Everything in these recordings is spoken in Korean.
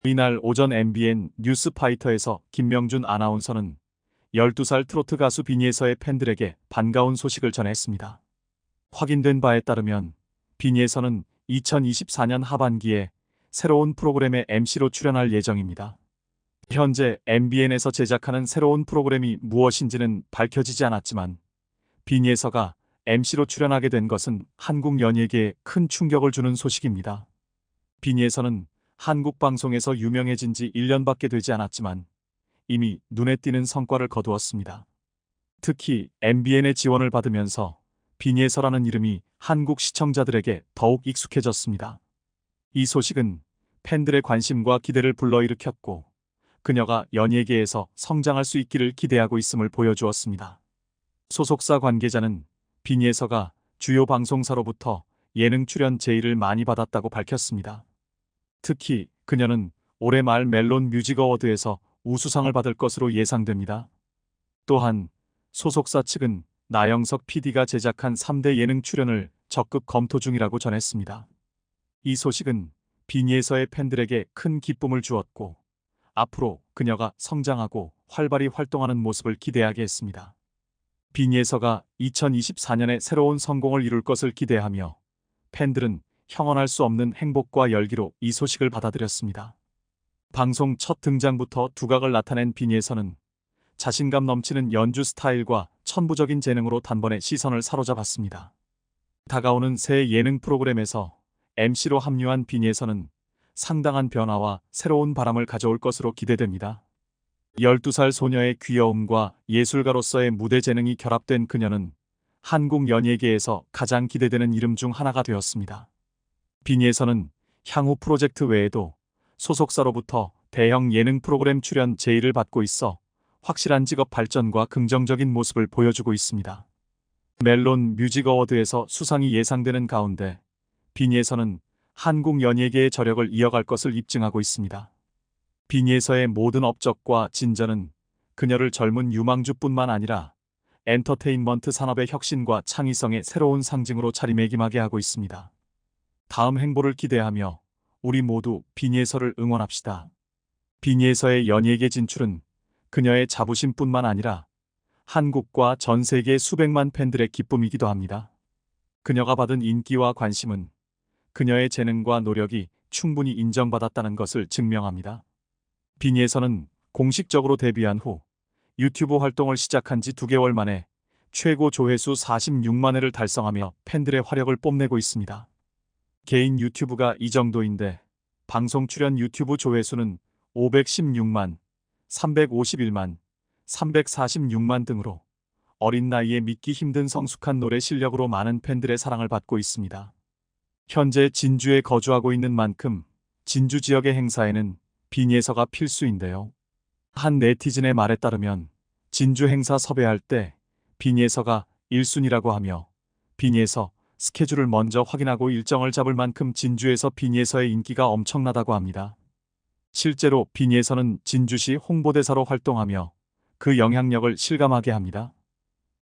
이날 오전 MBN 뉴스파이터에서 김명준 아나운서는 12살 트로트 가수 빈이에서의 팬들에게 반가운 소식을 전했습니다. 확인된 바에 따르면 빈이에서는 2024년 하반기에 새로운 프로그램의 MC로 출연할 예정입니다. 현재 MBN에서 제작하는 새로운 프로그램이 무엇인지는 밝혀지지 않았지만 빈이에서가 MC로 출연하게 된 것은 한국 연예계에 큰 충격을 주는 소식입니다. 빈이에서는 한국 방송에서 유명해진 지 1년밖에 되지 않았지만 이미 눈에 띄는 성과를 거두었습니다. 특히 MBN의 지원을 받으면서 빈이에서라는 이름이 한국 시청자들에게 더욱 익숙해졌습니다. 이 소식은 팬들의 관심과 기대를 불러일으켰고 그녀가 연예계에서 성장할 수 있기를 기대하고 있음을 보여주었습니다. 소속사 관계자는 빈이에서가 주요 방송사로부터 예능 출연 제의를 많이 받았다고 밝혔습니다. 특히 그녀는 올해 말 멜론 뮤직 어워드에서 우수상을 받을 것으로 예상됩니다. 또한 소속사 측은 나영석 PD가 제작한 3대 예능 출연을 적극 검토 중이라고 전했습니다. 이 소식은 빈이에서의 팬들에게 큰 기쁨을 주었고 앞으로 그녀가 성장하고 활발히 활동하는 모습을 기대하게 했습니다. 빈이에서가 2024년에 새로운 성공을 이룰 것을 기대하며 팬들은 형언할 수 없는 행복과 열기로 이 소식을 받아들였습니다. 방송 첫 등장부터 두각을 나타낸 빈이에서는 자신감 넘치는 연주 스타일과 천부적인 재능으로 단번에 시선을 사로잡았습니다. 다가오는 새 예능 프로그램에서 MC로 합류한 빈이에서는 상당한 변화와 새로운 바람을 가져올 것으로 기대됩니다. 12살 소녀의 귀여움과 예술가로서의 무대 재능이 결합된 그녀는 한국 연예계에서 가장 기대되는 이름 중 하나가 되었습니다. 빈이에서는 향후 프로젝트 외에도 소속사로부터 대형 예능 프로그램 출연 제의를 받고 있어 확실한 직업 발전과 긍정적인 모습을 보여주고 있습니다. 멜론 뮤직 어워드에서 수상이 예상되는 가운데 빈이에서는 한국 연예계의 저력을 이어갈 것을 입증하고 있습니다. 빈이에서의 모든 업적과 진전은 그녀를 젊은 유망주뿐만 아니라 엔터테인먼트 산업의 혁신과 창의성의 새로운 상징으로 자리매김하게 하고 있습니다. 다음 행보를 기대하며 우리 모두 빈이에서를 응원합시다. 빈이에서의 연예계 진출은 그녀의 자부심뿐만 아니라 한국과 전 세계 수백만 팬들의 기쁨이기도 합니다. 그녀가 받은 인기와 관심은 그녀의 재능과 노력이 충분히 인정받았다는 것을 증명합니다. 빈이에서는 공식적으로 데뷔한 후 유튜브 활동을 시작한 지 2개월 만에 최고 조회수 46만 회를 달성하며 팬들의 화력을 뽐내고 있습니다. 개인 유튜브가 이 정도인데 방송 출연 유튜브 조회수는 516만, 351만, 346만 등으로 어린 나이에 믿기 힘든 성숙한 노래 실력으로 많은 팬들의 사랑을 받고 있습니다. 현재 진주에 거주하고 있는 만큼 진주 지역의 행사에는 빈이에서가 필수인데요. 한 네티즌의 말에 따르면 진주 행사 섭외할 때 빈이에서가 1순위라고 하며 빈이에서 스케줄을 먼저 확인하고 일정을 잡을 만큼 진주에서 빈이에서의 인기가 엄청나다고 합니다. 실제로 빈이에서는 진주시 홍보대사로 활동하며 그 영향력을 실감하게 합니다.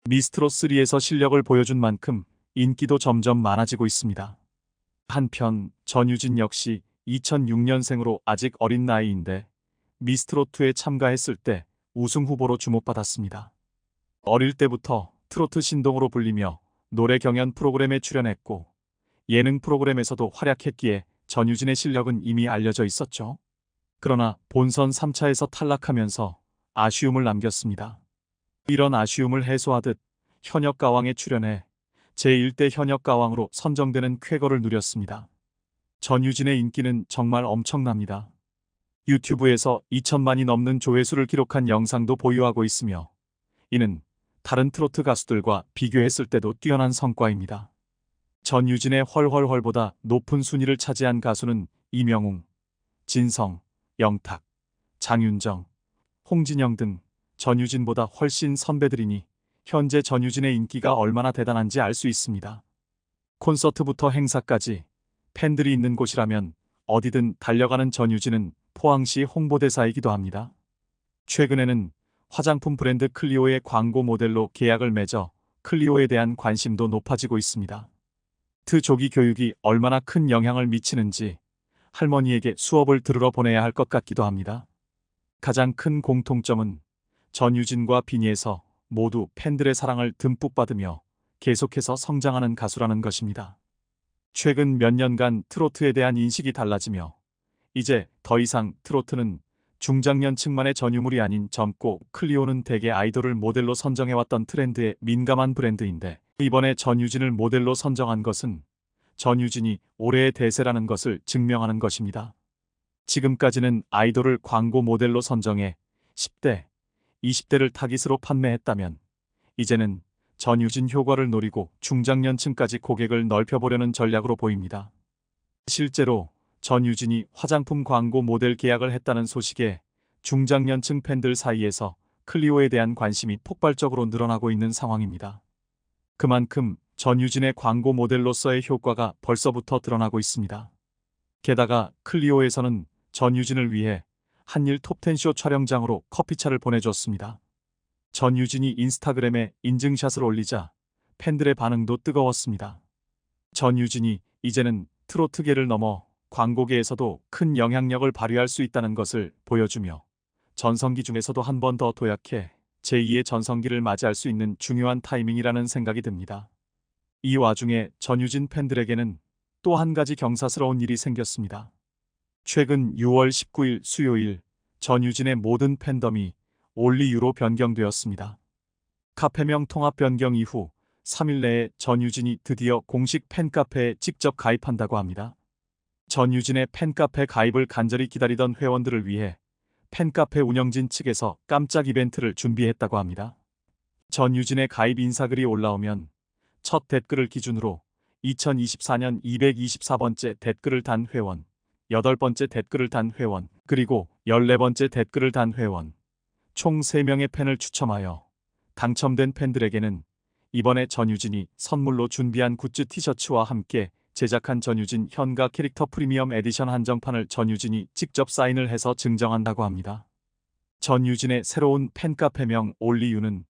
미스트롯3에서 실력을 보여준 만큼 인기도 점점 많아지고 있습니다. 한편 전유진 역시 2006년생으로 아직 어린 나이인데 미스트롯2에 참가했을 때 우승 후보로 주목받았습니다. 어릴 때부터 트로트 신동으로 불리며 노래 경연 프로그램에 출연했고 예능 프로그램에서도 활약했기에 전유진의 실력은 이미 알려져 있었죠. 그러나 본선 3차에서 탈락하면서 아쉬움을 남겼습니다. 이런 아쉬움을 해소하듯 현역가왕에 출연해 제1대 현역가왕으로 선정되는 쾌거를 누렸습니다. 전유진의 인기는 정말 엄청납니다. 유튜브에서 2천만이 넘는 조회수를 기록한 영상도 보유하고 있으며 이는 다른 트로트 가수들과 비교했을 때도 뛰어난 성과입니다. 전유진의 헐헐헐보다 높은 순위를 차지한 가수는 이명웅, 진성, 영탁, 장윤정, 홍진영 등 전유진보다 훨씬 선배들이니 현재 전유진의 인기가 얼마나 대단한지 알 수 있습니다. 콘서트부터 행사까지 팬들이 있는 곳이라면 어디든 달려가는 전유진은 포항시 홍보대사이기도 합니다. 최근에는 화장품 브랜드 클리오의 광고 모델로 계약을 맺어 클리오에 대한 관심도 높아지고 있습니다. 조기 교육이 얼마나 큰 영향을 미치는지 할머니에게 수업을 들으러 보내야 할 것 같기도 합니다. 가장 큰 공통점은 전유진과 비니에서 모두 팬들의 사랑을 듬뿍 받으며 계속해서 성장하는 가수라는 것입니다. 최근 몇 년간 트로트에 대한 인식이 달라지며 이제 더 이상 트로트는 중장년층만의 전유물이 아닌 젊고 클리오는 대개 아이돌을 모델로 선정해왔던 트렌드에 민감한 브랜드인데 이번에 전유진을 모델로 선정한 것은 전유진이 올해의 대세라는 것을 증명하는 것입니다. 지금까지는 아이돌을 광고 모델로 선정해 10대, 20대를 타깃으로 판매했다면 이제는 전유진 효과를 노리고 중장년층까지 고객을 넓혀보려는 전략으로 보입니다. 실제로 전유진이 화장품 광고 모델 계약을 했다는 소식에 중장년층 팬들 사이에서 클리오에 대한 관심이 폭발적으로 늘어나고 있는 상황입니다. 그만큼 전유진의 광고 모델로서의 효과가 벌써부터 드러나고 있습니다. 게다가 클리오에서는 전유진을 위해 한일 톱10쇼 촬영장으로 커피차를 보내줬습니다. 전유진이 인스타그램에 인증샷을 올리자 팬들의 반응도 뜨거웠습니다. 전유진이 이제는 트로트계를 넘어 광고계에서도 큰 영향력을 발휘할 수 있다는 것을 보여주며 전성기 중에서도 한 번 더 도약해 제2의 전성기를 맞이할 수 있는 중요한 타이밍이라는 생각이 듭니다. 이 와중에 전유진 팬들에게는 또 한 가지 경사스러운 일이 생겼습니다. 최근 6월 19일 수요일 전유진의 모든 팬덤이 올리유로 변경되었습니다. 카페명 통합 변경 이후 3일 내에 전유진이 드디어 공식 팬카페에 직접 가입한다고 합니다. 전유진의 팬카페 가입을 간절히 기다리던 회원들을 위해 팬카페 운영진 측에서 깜짝 이벤트를 준비했다고 합니다. 전유진의 가입 인사글이 올라오면 첫 댓글을 기준으로 2024년 224번째 댓글을 단 회원, 8번째 댓글을 단 회원, 그리고 14번째 댓글을 단 회원, 총 3명의 팬을 추첨하여 당첨된 팬들에게는 이번에 전유진이 선물로 준비한 굿즈 티셔츠와 함께 제작한 전유진 현가 캐릭터 프리미엄 에디션 한정판을 전유진이 직접 사인을 해서 증정한다고 합니다. 전유진의 새로운 팬카페명 올리유는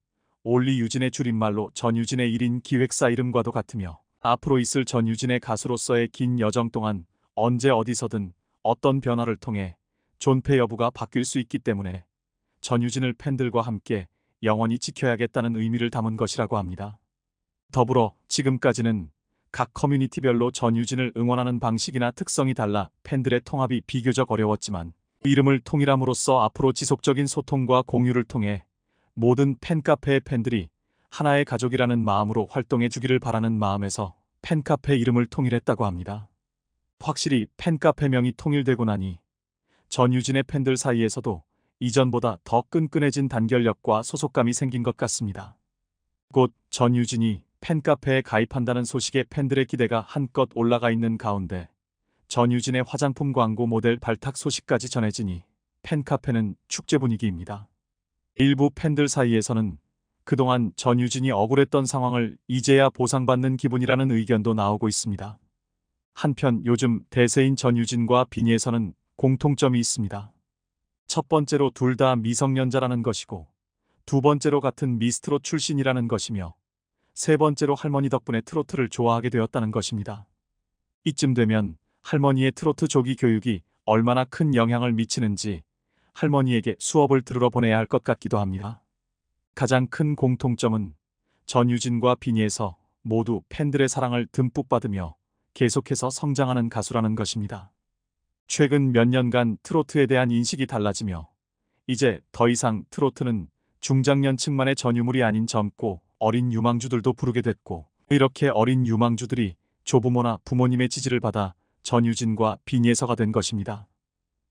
올리유진의 줄임말로 전유진의 1인 기획사 이름과도 같으며 앞으로 있을 전유진의 가수로서의 긴 여정 동안 언제 어디서든 어떤 변화를 통해 존폐 여부가 바뀔 수 있기 때문에 전유진을 팬들과 함께 영원히 지켜야겠다는 의미를 담은 것이라고 합니다. 더불어 지금까지는 각 커뮤니티별로 전유진을 응원하는 방식이나 특성이 달라 팬들의 통합이 비교적 어려웠지만 이름을 통일함으로써 앞으로 지속적인 소통과 공유를 통해 모든 팬카페의 팬들이 하나의 가족이라는 마음으로 활동해 주기를 바라는 마음에서 팬카페 이름을 통일했다고 합니다. 확실히 팬카페명이 통일되고 나니 전유진의 팬들 사이에서도 이전보다 더 끈끈해진 단결력과 소속감이 생긴 것 같습니다. 곧 전유진이 팬카페에 가입한다는 소식에 팬들의 기대가 한껏 올라가 있는 가운데 전유진의 화장품 광고 모델 발탁 소식까지 전해지니 팬카페는 축제 분위기입니다. 일부 팬들 사이에서는 그동안 전유진이 억울했던 상황을 이제야 보상받는 기분이라는 의견도 나오고 있습니다. 한편 요즘 대세인 전유진과 비니에서는 공통점이 있습니다. 첫 번째로 둘 다 미성년자라는 것이고 두 번째로 같은 미스트롯 출신이라는 것이며 세 번째로 할머니 덕분에 트로트를 좋아하게 되었다는 것입니다. 이쯤 되면 할머니의 트로트 조기 교육이 얼마나 큰 영향을 미치는지 할머니에게 수업을 들으러 보내야 할 것 같기도 합니다. 가장 큰 공통점은 전유진과 비니에서 모두 팬들의 사랑을 듬뿍 받으며 계속해서 성장하는 가수라는 것입니다. 최근 몇 년간 트로트에 대한 인식이 달라지며 이제 더 이상 트로트는 중장년층만의 전유물이 아닌 젊고 어린 유망주들도 부르게 됐고 이렇게 어린 유망주들이 조부모나 부모님의 지지를 받아 전유진과 비니에서가 된 것입니다.